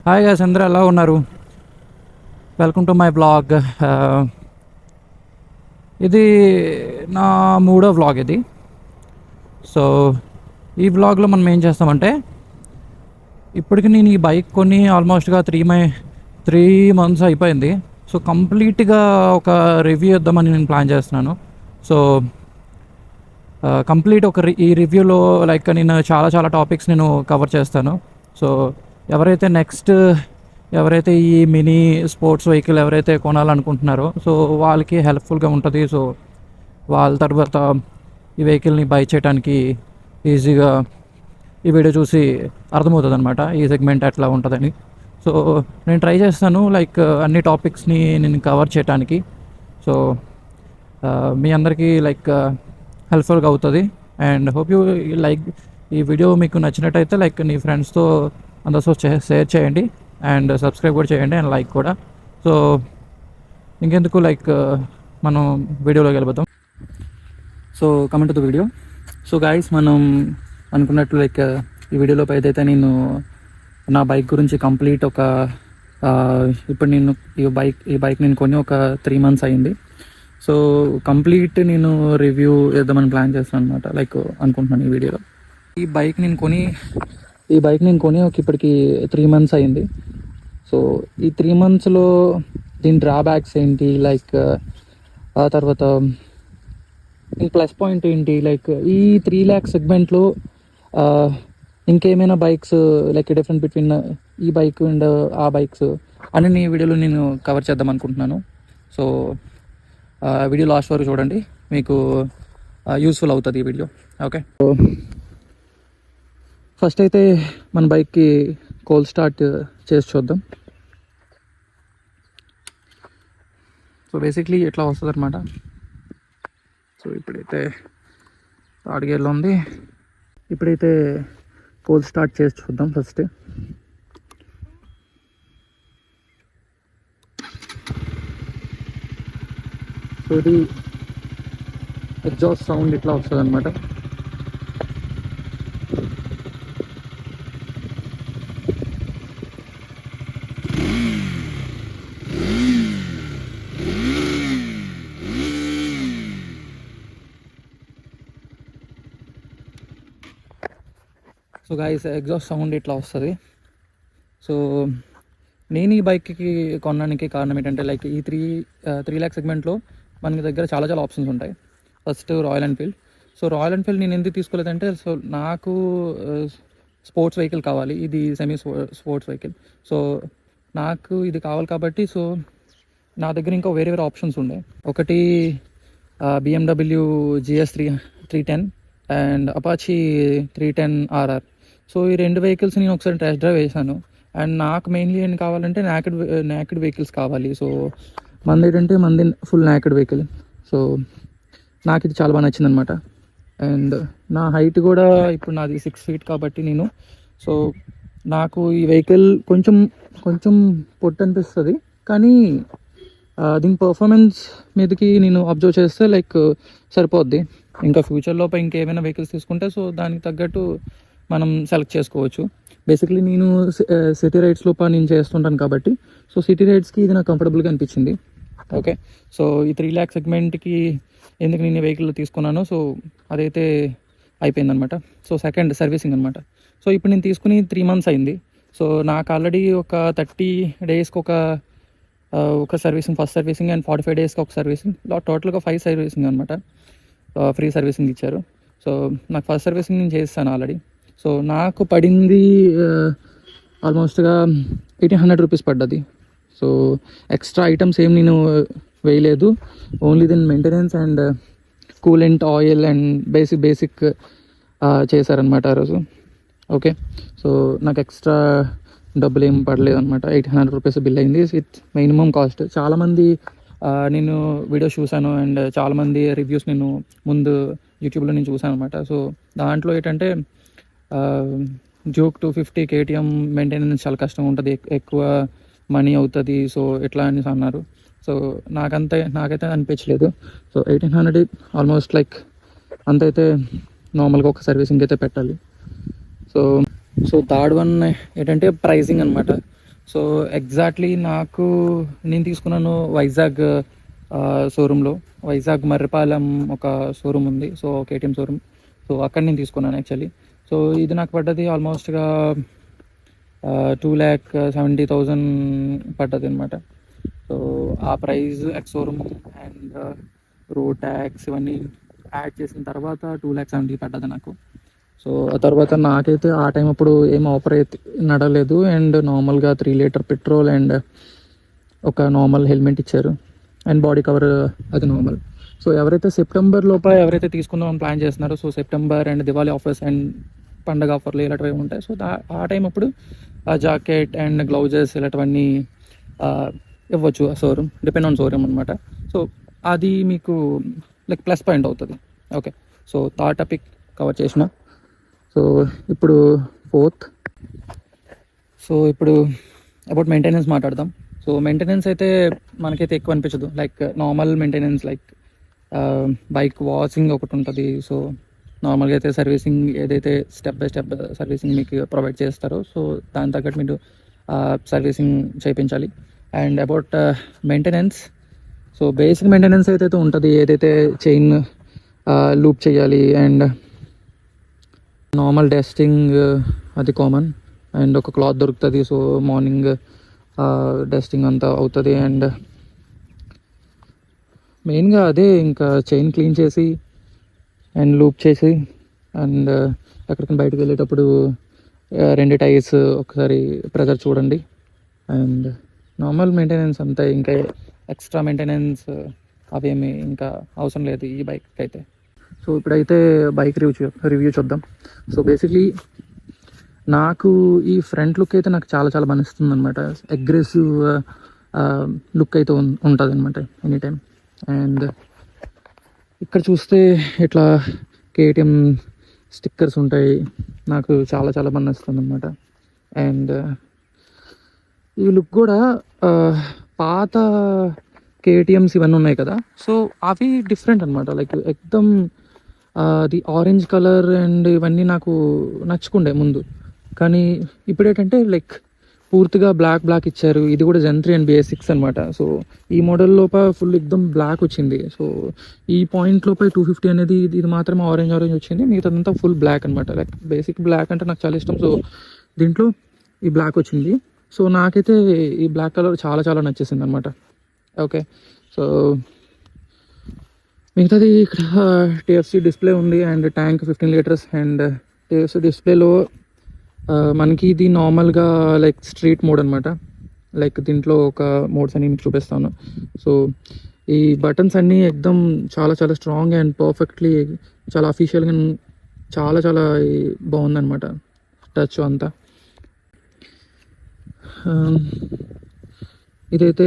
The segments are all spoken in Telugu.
హాయ్ గాయ్స్, అందరూ ఎలా ఉన్నారు? Welcome to my blog. ఇది నా మూడో వ్లాగ్ ఇది. సో ఈ వ్లాగ్లో మనం ఏం చేస్తామంటే, ఇప్పటికి నేను ఈ బైక్ కొని ఆల్మోస్ట్గా 3 months అయిపోయింది. సో కంప్లీట్గా ఒక రివ్యూ ఇద్దామని నేను ప్లాన్ చేస్తున్నాను. సో కంప్లీట్ ఈ రివ్యూలో లైక్ నేను చాలా టాపిక్స్ నేను కవర్ చేస్తాను. సో ఎవరైతే ఈ మినీ స్పోర్ట్స్ వెహికల్ ఎవరైతే కొనాలనుకుంటున్నారో సో వాళ్ళకి హెల్ప్ఫుల్గా ఉంటుంది. సో వాళ్ళ తర్వాత ఈ వెహికల్ని బై చేయడానికి ఈజీగా ఈ వీడియో చూసి అర్థమవుతుంది అనమాట, ఈ సెగ్మెంట్ ఎట్లా ఉంటుందని. సో నేను ట్రై చేస్తాను లైక్ అన్ని టాపిక్స్ని నేను కవర్ చేయడానికి. సో మీ అందరికీ లైక్ హెల్ప్ఫుల్గా అవుతుంది. అండ్ హోప్ యూ లైక్ ఈ వీడియో మీకు నచ్చినట్టయితే లైక్ మీ ఫ్రెండ్స్తో అందరితో షేర్ చేయండి అండ్ సబ్స్క్రైబ్ కూడా చేయండి అండ్ లైక్ కూడా. సో ఇంకెందుకు లైక్ మనం వీడియోలోకి వెళ్ళిపోతాం. So coming to the video. So guys, మనం అనుకున్నట్లు లైక్ ఈ వీడియోలో ఏదైతే నేను నా బైక్ గురించి కంప్లీట్ ఇప్పుడు నేను ఈ బైక్ నేను కొని ఒక 3 months అయింది. సో కంప్లీట్ నేను రివ్యూ ఇద్దామని ప్లాన్ చేస్తాను అనమాట, లైక్ అనుకుంటున్నాను ఈ వీడియోలో. ఈ బైక్ నేను కొని ఇప్పటికి 3 months అయింది. సో ఈ 3 monthsలో దీని డ్రాబ్యాక్స్ ఏంటి, లైక్ ఆ తర్వాత దీని ప్లస్ పాయింట్ ఏంటి, లైక్ ఈ 3 lakh సెగ్మెంట్లో ఇంకేమైనా బైక్స్ లైక్ డిఫరెంట్ బిట్వీన్ ఈ బైక్ అండ్ ఆ బైక్స్ అన్ని ఈ వీడియోలో నేను కవర్ చేద్దాం అనుకుంటున్నాను. సో వీడియో లాస్ట్ వరకు చూడండి, మీకు యూస్ఫుల్ అవుతుంది ఈ వీడియో. ఓకే, సో ఫస్ట్ అయితే మన బైక్కి కోల్డ్ స్టార్ట్ చేసి చూద్దాం. సో బేసిక్లీ ఎట్లా వస్తుంది అనమాట. సో ఇప్పుడైతే థర్డ్ గేర్లో ఉంది. ఇప్పుడైతే కోల్డ్ స్టార్ట్ చేసి చూద్దాం ఫస్ట్. సో ఇది ఎగ్జాస్ట్ సౌండ్ ఇట్లా వస్తుంది అనమాట. సో గైస్, ఎగ్జాస్ట్ సౌండ్ ఇట్లా వస్తుంది. సో నేను ఈ బైక్కి కొనడానికి కారణం ఏంటంటే లైక్ ఈ 3 lakh సెగ్మెంట్లో మనకి దగ్గర చాలా ఆప్షన్స్ ఉంటాయి. First royal Enfield. So royal Enfield నేను ఎందుకు తీసుకోలేదంటే, సో నాకు స్పోర్ట్స్ వెహికల్ కావాలి, ఇది సెమీ స్పోర్ట్స్ వెహికల్. సో నాకు ఇది కావాలి కాబట్టి సో నా దగ్గర ఇంకా వేరే ఆప్షన్స్ ఉండే. ఒకటి BMW GS 310 and Apache 310RR. So ఈ 2 వెహికల్స్ నేను ఒకసారి టెస్ట్ డ్రైవ్ వేసాను. అండ్ నాకు మెయిన్లీ ఏం కావాలంటే నాకెడ్ వెహికల్స్ కావాలి. సో మంది ఫుల్ నాకెడ్ వెహికల్. సో నాకు ఇది చాలా బాగా నచ్చింది అనమాట. అండ్ నా హైట్ కూడా ఇప్పుడు నాది 6 feet కాబట్టి సో నాకు ఈ వెహికల్ కొంచెం పొట్టు అనిపిస్తుంది, కానీ దీని పర్ఫార్మెన్స్ మీదకి నేను అబ్జర్వ్ చేస్తే లైక్ సరిపోద్ది. ఇంకా ఫ్యూచర్లో ఇంకేమైనా వెహికల్స్ తీసుకుంటే సో దానికి తగ్గట్టు మనం సెలెక్ట్ చేసుకోవచ్చు. బేసిక్లీ నేను సిటీ రైడ్స్ లోపల నేను చేస్తుంటాను కాబట్టి సో సిటీ రైడ్స్కి ఇది నాకు కంఫర్టబుల్గా అనిపించింది. ఓకే, సో ఈ 3 lakh సెగ్మెంట్కి ఎందుకు నేను వెహికల్ తీసుకున్నాను, సో అదైతే అయిపోయిందనమాట. సో సెకండ్ సర్వీసింగ్ అనమాట. సో ఇప్పుడు నేను తీసుకుని 3 months అయింది. సో నాకు ఆల్రెడీ ఒక 30 daysకి ఒక సర్వీసింగ్, ఫస్ట్ సర్వీసింగ్ అండ్ 45 daysకి ఒక సర్వీసింగ్, టోటల్గా 5 సర్వీసింగ్ అనమాట. ఫ్రీ సర్వీసింగ్ ఇచ్చారు. సో నాకు ఫస్ట్ సర్వీసింగ్ నేను చేస్తాను ఆల్రెడీ. సో నాకు పడింది ఆల్మోస్ట్గా 1800 rupees పడ్డది. సో ఎక్స్ట్రా ఐటమ్స్ ఏం నేను వేయలేదు, ఓన్లీ దీని maintenance and coolant, oil and basic చేశారనమాట ఆ రోజు. ఓకే, సో నాకు ఎక్స్ట్రా డబ్బులు ఏం పడలేదు అనమాట. 1800 rupees బిల్ అయింది. It's minimum cost. చాలామంది నేను వీడియోస్ చూశాను అండ్ చాలామంది రివ్యూస్ నేను ముందు యూట్యూబ్లో నేను చూశాను అనమాట. సో దాంట్లో ఏంటంటే డ్యూక్ 250 KTM మెయింటెనెన్స్ చాలా కష్టం ఉంటుంది, ఎక్కువ మనీ అవుతుంది, సో ఎట్లా అని అన్నారు. సో నాకైతే అనిపించలేదు. సో 1800 ఆల్మోస్ట్ లైక్ అంతైతే నార్మల్గా ఒక సర్వీసింగ్ అయితే పెట్టాలి. సో థర్డ్ వన్ ఏంటంటే ప్రైసింగ్ అనమాట. సో ఎగ్జాక్ట్లీ నేను తీసుకున్నాను వైజాగ్ షోరూంలో. వైజాగ్ మర్రిపాలెం ఒక షోరూమ్ ఉంది, సో కేటీఎం షోరూమ్. సో అక్కడ నేను తీసుకున్నాను యాక్చువల్లీ. సో ఇది నాకు పడ్డది ఆల్మోస్ట్గా 2,70,000 పడ్డది అనమాట. సో ఆ price ex showroom and road tax ఇవన్నీ యాడ్ చేసిన తర్వాత 2,70,000 పడ్డది నాకు. సో ఆ తర్వాత నాకైతే ఆ టైం అప్పుడు ఏం ఆఫర్ అయితే నడలేదు, అండ్ నార్మల్గా 3 లీటర్ పెట్రోల్ అండ్ ఒక నార్మల్ హెల్మెట్ ఇచ్చారు, అండ్ బాడీ కవర్ అది నార్మల్. సో ఎవరైతే సెప్టెంబర్ లోపల ఎవరైతే తీసుకుందామని ప్లాన్ చేస్తున్నారో, so September and Diwali offers and పండగ ఆఫర్లు ఇలాంటివి ఉంటాయి. సో ఆ టైం అప్పుడు ఆ జాకెట్ అండ్ గ్లౌజెస్ ఇలాంటివన్నీ ఇవ్వచ్చు ఆ షోరూమ్, డిపెండ్ ఆన్ షోరూమ్ అనమాట. సో అది మీకు లైక్ ప్లస్ పాయింట్ అవుతుంది. Okay, so third topic cover చేసిన. సో ఇప్పుడు ఫోర్త్. సో ఇప్పుడు అబౌట్ మెయింటెనెన్స్ మాట్లాడదాం. సో మెయింటెనెన్స్ అయితే మనకైతే ఎక్కువ అనిపించదు, like normal maintenance, like bike washing ఒకటి ఉంటుంది. సో నార్మల్గా అయితే సర్వీసింగ్ ఏదైతే స్టెప్ బై స్టెప్ సర్వీసింగ్ మీకు ప్రొవైడ్ చేస్తారో, సో దాని తగ్గట్టు మీరు సర్వీసింగ్ చేయించాలి. And about maintenance, so basic maintenance అయితే ఉంటుంది, ఏదైతే చైన్ లూప్ చేయాలి అండ్ నార్మల్ డస్టింగ్ అది కామన్, అండ్ ఒక క్లాత్ దొరుకుతుంది. సో మార్నింగ్ డస్టింగ్ అంతా అవుతుంది, అండ్ మెయిన్గా అదే ఇంకా చైన్ క్లీన్ చేసి అండ్ లూప్ చేసి, అండ్ ఎక్కడికైనా బయటకు వెళ్ళేటప్పుడు 2 టైర్స్ ఒకసారి ప్రెజర్ చూడండి. అండ్ నార్మల్ మెయింటెనెన్స్ అంతా, ఇంకా ఎక్స్ట్రా మెయింటెనెన్స్ అవేమి ఇంకా అవసరం లేదు ఈ బైక్కి అయితే. సో ఇప్పుడైతే బైక్ రివ్యూ చూద్దాం. సో బేసిక్లీ నాకు ఈ ఫ్రంట్ లుక్ అయితే నాకు చాలా చాలా బాగా అనమాట. అగ్రెసివ్ లుక్ అయితే ఉంటుంది అనమాట ఎనీ టైం. అండ్ ఇక్కడ చూస్తే ఇట్లా కేటీఎం స్టిక్కర్స్ ఉంటాయి, నాకు చాలా చాలా బాగా నచ్చుతుంది అనమాట. అండ్ ఈ లుక్ కూడా పాత కేటీఎంస్ ఇవన్నీ ఉన్నాయి కదా, సో అవి డిఫరెంట్ అనమాట. లైక్ ఎక్దమ్ అది ఆరెంజ్ కలర్ అండ్ ఇవన్నీ నాకు నచ్చుకుండే ముందు, కానీ ఇప్పుడు ఏంటంటే లైక్ పూర్తిగా బ్లాక్ ఇచ్చారు. ఇది కూడా Gen 3 అండ్ BS6 అనమాట. సో ఈ మోడల్ లోపల ఫుల్ ఎక్దమ్ బ్లాక్ వచ్చింది. సో ఈ పాయింట్ లోపల 250 అనేది ఇది మాత్రమే ఆరెంజ్ వచ్చింది, మిగతాదంతా ఫుల్ బ్లాక్ అనమాట. లైక్ బేసిక్ బ్లాక్ అంటే నాకు చాలా ఇష్టం, సో దీంట్లో ఈ బ్లాక్ వచ్చింది. సో నాకైతే ఈ బ్లాక్ కలర్ చాలా చాలా నచ్చేసింది అనమాట. ఓకే, సో మిగతాది ఇక్కడ TFC డిస్ప్లే ఉంది and tank 15 litres. And TFC డిస్ప్లేలో మనకి ఇది నార్మల్గా లైక్ స్ట్రీట్ మోడ్ అనమాట. లైక్ దీంట్లో ఒక మోడ్స్ అన్ని మీకు చూపిస్తాను. సో ఈ బటన్స్ అన్నీ ఎక్దమ్ చాలా చాలా స్ట్రాంగ్ అండ్ పర్ఫెక్ట్లీ చాలా అఫీషియల్గా చాలా చాలా బాగుందన్నమాట టచ్ అంతా. ఇదైతే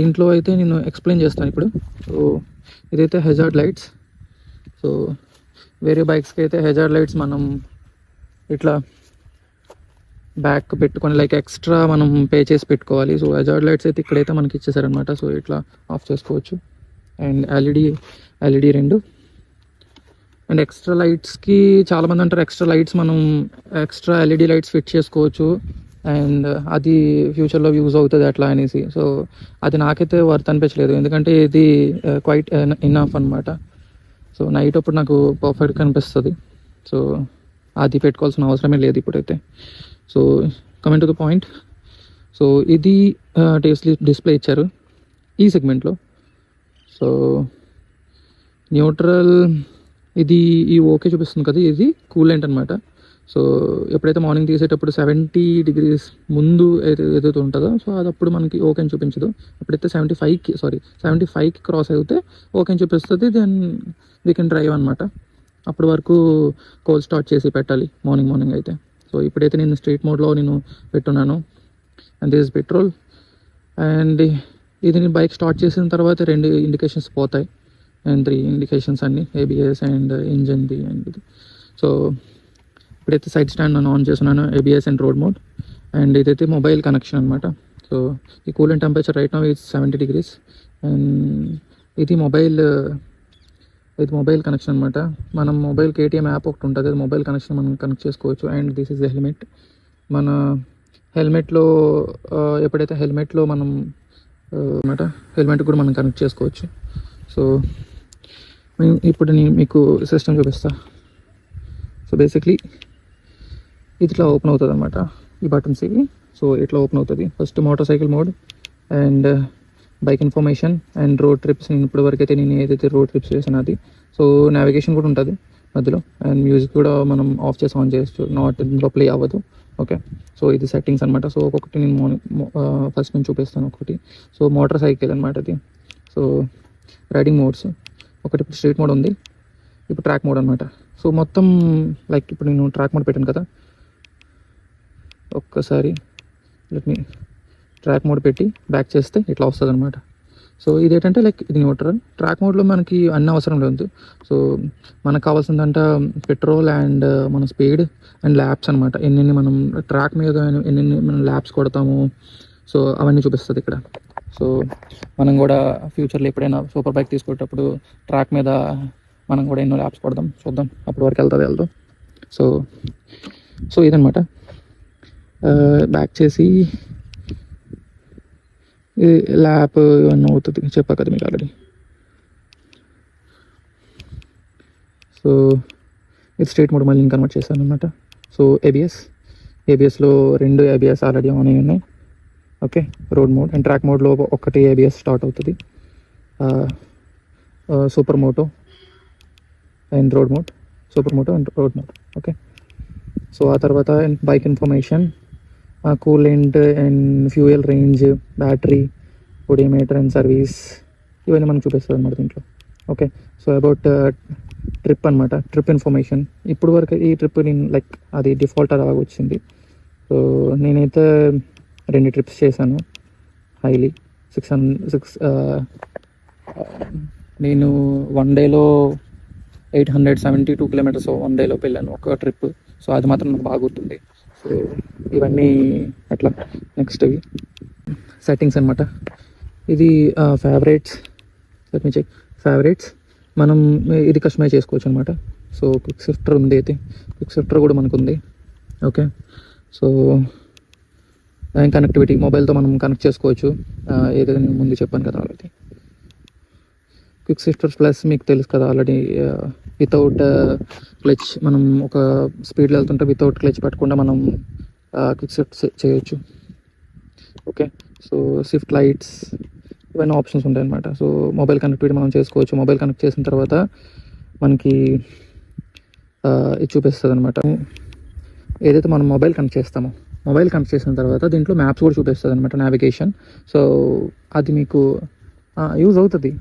దీంట్లో అయితే నేను ఎక్స్ప్లెయిన్ చేస్తాను ఇప్పుడు. సో ఇదైతే హెజార్డ్ లైట్స్. సో వేరే బైక్స్కి అయితే హెజార్డ్ లైట్స్ మనం ఇట్లా బ్యాక్ పెట్టుకొని లైక్ ఎక్స్ట్రా మనం పే చేసి పెట్టుకోవాలి. సో హెజార్డ్ లైట్స్ అయితే ఇక్కడైతే మనకి ఇచ్చేసారనమాట. సో ఇట్లా ఆఫ్ చేసుకోవచ్చు. And LED 2. అండ్ ఎక్స్ట్రా లైట్స్కి చాలామంది అంటారు ఎక్స్ట్రా లైట్స్ మనం ఎక్స్ట్రా ఎల్ఈడి లైట్స్ ఫిట్ చేసుకోవచ్చు అండ్ అది ఫ్యూచర్లో యూజ్ అవుతుంది అట్లా అనేసి. సో అది నాకైతే వర్త్ అనిపించలేదు, ఎందుకంటే ఇది క్వైట్ ఇనఫ్ అనమాట. సో నైట్ అప్పుడు నాకు పర్ఫెక్ట్గా కనిపిస్తుంది. సో అది పెట్టుకోవాల్సిన అవసరమే లేదు ఇప్పుడైతే. So coming to the point, so ఇది డిస్ప్లే ఇచ్చారు ఈ సెగ్మెంట్లో. సో న్యూట్రల్ ఇది ఈ ఓకే చూపిస్తుంది కదా, ఇది కూలెంట్ అనమాట. సో ఎప్పుడైతే మార్నింగ్ తీసేటప్పుడు 70 degrees ముందు ఏదైతే ఉంటుందో, సో అది అప్పుడు మనకి ఓకే అని చూపించదు. ఎప్పుడైతే 75కి క్రాస్ అయితే ఓకే అని చూపిస్తుంది, దెన్ వీ కెన్ డ్రైవ్ అనమాట. అప్పటి వరకు కోల్ స్టార్ట్ చేసి పెట్టాలి మార్నింగ్ అయితే. సో ఇప్పుడైతే నేను స్ట్రీట్ మోడ్లో నేను పెట్టున్నాను. And this petrol. అండ్ ఇది నేను బైక్ స్టార్ట్ చేసిన తర్వాత 2 ఇండికేషన్స్ పోతాయి అండ్ 3 ఇండికేషన్స్ అన్నీ ABS అండ్ ఇంజన్ది అండ్ ఇది. సో ఇప్పుడైతే సైడ్ స్టాండ్ నేను ఆన్ చేస్తున్నాను, ABS and road mode. And ఇదైతే మొబైల్ కనెక్షన్ అనమాట. సో ఈ coolant temperature right now is 70 degrees. And ఇది మొబైల్ కనెక్షన్ అనమాట. మనం మొబైల్ KTM యాప్ ఒకటి ఉంటుంది, అది మొబైల్ కనెక్షన్ మనం కనెక్ట్ చేసుకోవచ్చు. And this is the helmet. మన హెల్మెట్లో ఎప్పుడైతే హెల్మెట్లో మనం అన్నమాట హెల్మెట్ కూడా మనం కనెక్ట్ చేసుకోవచ్చు. సో ఇప్పుడు నేను మీకు సిస్టమ్ చూపిస్తా. సో బేసిక్లీ ఇది ఇట్లా ఓపెన్ అవుతుంది అనమాట, ఈ బటన్స్ ఇవి. సో ఇట్లా ఓపెన్ అవుతుంది. First motor cycle mode and bike information and road trips. నేను ఇప్పటి వరకు అయితే నేను ఏదైతే రోడ్ ట్రిప్స్ చేసాను అది. సో నావిగేషన్ కూడా ఉంటుంది మధ్యలో, అండ్ మ్యూజిక్ కూడా మనం ఆఫ్ చేసి ఆన్ చేయొచ్చు, నాట్ ఇందులో ప్లే అవ్వదు. ఓకే, సో ఇది సెట్టింగ్స్ అనమాట. సో ఒక్కొక్కటి నేను ఫస్ట్ నుంచి చూపిస్తాను ఒకటి. సో మోటార్ సైకిల్ అనమాట ఇది. సో రైడింగ్ మోడ్స్ ఒకటి, ఇప్పుడు స్ట్రీట్ మోడ్ ఉంది, ఇప్పుడు ట్రాక్ మోడ్ అనమాట. సో మొత్తం లైక్ ఇప్పుడు నేను ట్రాక్ మోడ్ పెట్టాను కదా, ఒక్కసారి మీ ట్రాక్ మోడ్ పెట్టి బ్యాక్ చేస్తే ఇట్లా వస్తుంది అనమాట. సో ఇదేంటంటే లైక్ ఇది న్యూట్రల్. ట్రాక్ మోడ్లో మనకి అన్ని అవసరం లేదు. సో మనకు కావాల్సిందంట పెట్రోల్ అండ్ మన స్పీడ్ అండ్ ల్యాబ్స్ అనమాట. ఎన్ని మనం ట్రాక్ మీద ఎన్ని మనం ల్యాబ్స్ కొడతాము, సో అవన్నీ చూపిస్తుంది ఇక్కడ. సో మనం కూడా ఫ్యూచర్లో ఎప్పుడైనా సూపర్ బైక్ తీసుకునేటప్పుడు ట్రాక్ మీద మనం కూడా ఎన్నో ల్యాబ్స్ కొడదాం, చూద్దాం అప్పటి వరకు వెళ్దాం. సో ఇదనమాట. బ్యాక్ చేసి ల్యాప్ ఇవన్నీ అవుతుంది, చెప్పా కదా మీకు ఆల్రెడీ. సో ఇది స్ట్రేట్ మోడ్ మళ్ళీ కన్వర్ట్ చేశాను అనమాట. సో ఏబిఎస్లో 2 ఏబిఎస్ ఆల్రెడీ ఆన్ అయి ఉన్నాయి. Okay, road mode and track మోడ్లో ఒకటి ఏబిఎస్ స్టార్ట్ అవుతుంది. Super moto and road mode. Okay, so ఆ తర్వాత bike information, coolant and fuel range, battery, odometer and service, ఇవన్నీ మనకు చూపిస్తుంది అనమాట దీంట్లో. ఓకే, సో అబౌట్ ట్రిప్ అనమాట, ట్రిప్ ఇన్ఫర్మేషన్. ఇప్పుడు వరకు ఈ ట్రిప్ నేను లైక్ అది డిఫాల్ట్ అలాగ వచ్చింది. సో నేనైతే 2 ట్రిప్స్ చేశాను హైలీ 6 నేను 1 డేలో 872 కిలోమీటర్స్ 1 డేలో వెళ్ళాను ఒక ట్రిప్. సో అది మాత్రం నాకు బాగా గుర్తుంది. సో ఇవన్నీ అట్లా. నెక్స్ట్ ఇవి సెట్టింగ్స్ అనమాట. ఇది favourites, let me check. Favourites మనం ఇది కస్టమైజ్ చేసుకోవచ్చు అనమాట. సో క్విక్ షిఫ్టర్ ఉంది, అయితే క్విక్ షిఫ్టర్ కూడా మనకు ఉంది. ఓకే, సో కనెక్టివిటీ మొబైల్తో మనం కనెక్ట్ చేసుకోవచ్చు, ఏదైతే నేను ముందు చెప్పాను కదా ఆల్రెడీ. క్విక్ షిఫ్టర్ ప్లస్ మీకు తెలుసు కదా ఆల్రెడీ, వితౌట్ క్లచ్ మనం ఒక స్పీడ్లో వెళ్తుంటే వితౌట్ క్లచ్ పట్టకుండా మనం క్విక్ షిఫ్ట్ చేయొచ్చు. ఓకే, సో షిఫ్ట్ లైట్స్, ఇవన్నీ ఆప్షన్స్ ఉంటాయి అన్నమాట. సో మొబైల్ కనెక్టివిటీ మనం చేసుకోవచ్చు. మొబైల్ కనెక్ట్ చేసిన తర్వాత మనకి ఇది చూపిస్తుంది అనమాట. ఏదైతే మనం మొబైల్ కనెక్ట్ చేసిన తర్వాత దీంట్లో మ్యాప్స్ కూడా చూపిస్తుంది అనమాట, నావిగేషన్. సో అది మీకు యూజ్ అవుతుంది.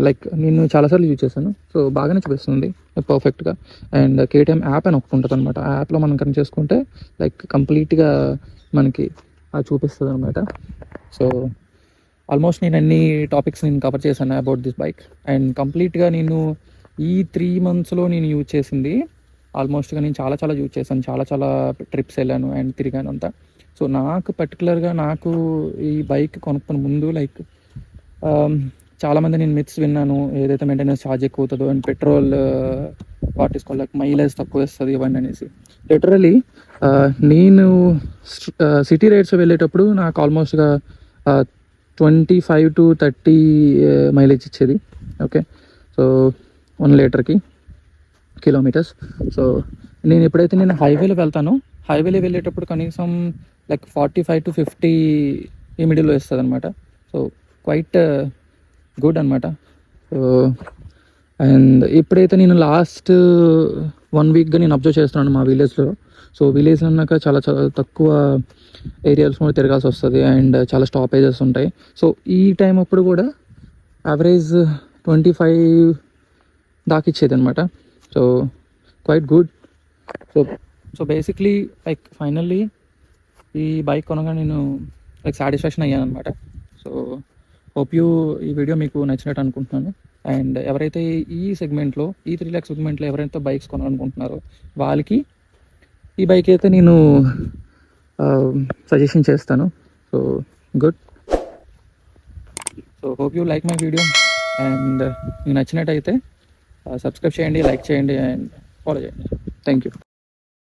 లైక్ నేను చాలాసార్లు యూజ్ చేశాను. సో బాగానే చూపిస్తుంది పర్ఫెక్ట్గా. అండ్ కేటీఎం యాప్ అని ఒకటి ఉంటుంది అనమాట. ఆ యాప్లో మనం కనెక్ట్ చేసుకుంటే లైక్ కంప్లీట్గా మనకి అది చూపిస్తుంది అనమాట. సో ఆల్మోస్ట్ నేను అన్ని టాపిక్స్ నేను కవర్ చేశాను అబౌట్ దిస్ బైక్. అండ్ కంప్లీట్గా నేను ఈ 3 monthsలో నేను యూజ్ చేసింది ఆల్మోస్ట్గా నేను చాలా యూజ్ చేశాను. చాలా ట్రిప్స్ వెళ్ళాను అండ్ తిరిగాను అంతా. సో నాకు పర్టికులర్గా ఈ బైక్ కొనుక్కున్న ముందు లైక్ చాలామంది నేను మిత్స్ విన్నాను, ఏదైతే మెయింటెనెన్స్ ఛార్జ్ ఎక్కువ అవుతుందో అండ్ పెట్రోల్ లైక్ మైలేజ్ తక్కువ వస్తుంది ఇవన్నీ అనేసి. లిటరలీ నేను సిటీ రైడ్స్ వెళ్ళేటప్పుడు నాకు ఆల్మోస్ట్గా 25 to 30 మైలేజ్ ఇచ్చేది. ఓకే, సో 1 లీటర్కి కిలోమీటర్స్. సో నేను ఎప్పుడైతే నేను హైవేలో వెళ్ళేటప్పుడు కనీసం లైక్ 45 to 50 ఈ మిడిల్లో ఇస్తుంది అనమాట. సో క్వైట్ గుడ్ అనమాట. సో అండ్ ఇప్పుడైతే నేను లాస్ట్ 1 weekగా నేను అబ్జర్వ్ చేస్తున్నాను మా విలేజ్లో. సో విలేజ్ అన్నాక చాలా తక్కువ ఏరియాస్ కూడా తిరగాల్సి వస్తుంది అండ్ చాలా స్టాపేజెస్ ఉంటాయి. సో ఈ టైం అప్పుడు కూడా యావరేజ్ 25 దాకా ఇచ్చేది అనమాట. So quite good. So basically like finally ఈ బైక్ కొనగా నేను లైక్ సాటిస్ఫాక్షన్ అయ్యాను అనమాట. సో హోప్ ఈ వీడియో మీకు నచ్చినట్టు అనుకుంటున్నాను. అండ్ ఎవరైతే ఈ సెగ్మెంట్లో ఈ 3 lakh సెగ్మెంట్లో ఎవరైతే బైక్స్ కొనాలనుకుంటున్నారో వాళ్ళకి ఈ బైక్ అయితే నేను సజెషన్ చేస్తాను. So good. So hope you like my video. And మీకు నచ్చినట్టయితే సబ్స్క్రైబ్ చేయండి, లైక్ చేయండి అండ్ ఫాలో చేయండి. Thank you.